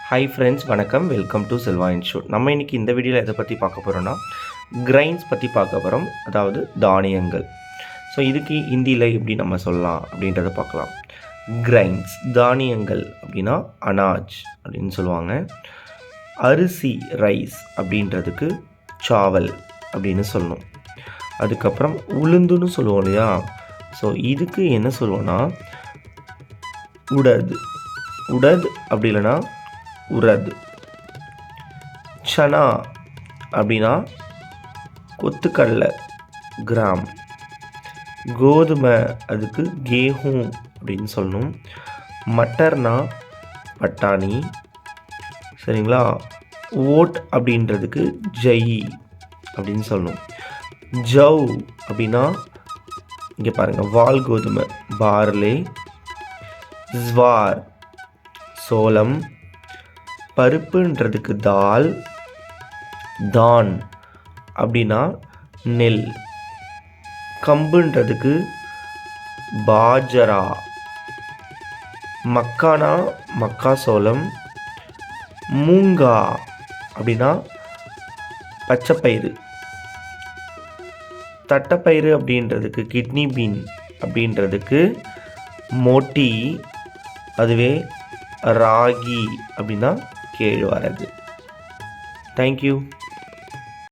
Hi friends, வணக்கம். Welcome to Selva institute. நம்ம இன்றைக்கி இந்த வீடியோவில் எதை பற்றி பார்க்க போகிறோன்னா கிரைன்ஸ் பற்றி பார்க்க போகிறோம், அதாவது தானியங்கள். ஸோ இதுக்கு ஹிந்தியில் எப்படி நம்ம சொல்லலாம் அப்படின்றத பார்க்கலாம். கிரைன்ஸ் தானியங்கள் அப்படின்னா அனாஜ் அப்படின்னு சொல்லுவாங்க. அரிசி ரைஸ் அப்படின்றதுக்கு சாவல் அப்படின்னு சொல்லணும். அதுக்கப்புறம் உளுந்துன்னு சொல்லுவோம் இல்லையா, ஸோ இதுக்கு என்ன சொல்லுவோன்னா உடது அப்படி இல்லைன்னா உரது. சனா அப்படின்னா கொத்துக்கடலை கிராம். கோதுமை அதுக்கு கேஹூ அப்படின்னு சொல்லணும். மட்டர்னா பட்டாணி, சரிங்களா. ஓட் அப்படின்றதுக்கு ஜெய் அப்படின்னு சொல்லணும். ஜவ் அப்படின்னா இங்கே பாருங்கள், வால் கோதுமை பார்லே. ஜ்வார் சோளம். பருப்புன்றதுக்கு தால். தான் அப்படின்னா நெல். கம்புன்றதுக்கு பாஜரா. மக்கானா மக்காசோளம். மூங்கா அப்படின்னா பச்சைப்பயிறு. தட்டைப்பயிறு அப்படின்றதுக்கு கிட்னி பீன் அப்படின்றதுக்கு மோட்டி. அதுவே ராகி அப்படின்னா கேழ்வரகு. தேங்க்யூ.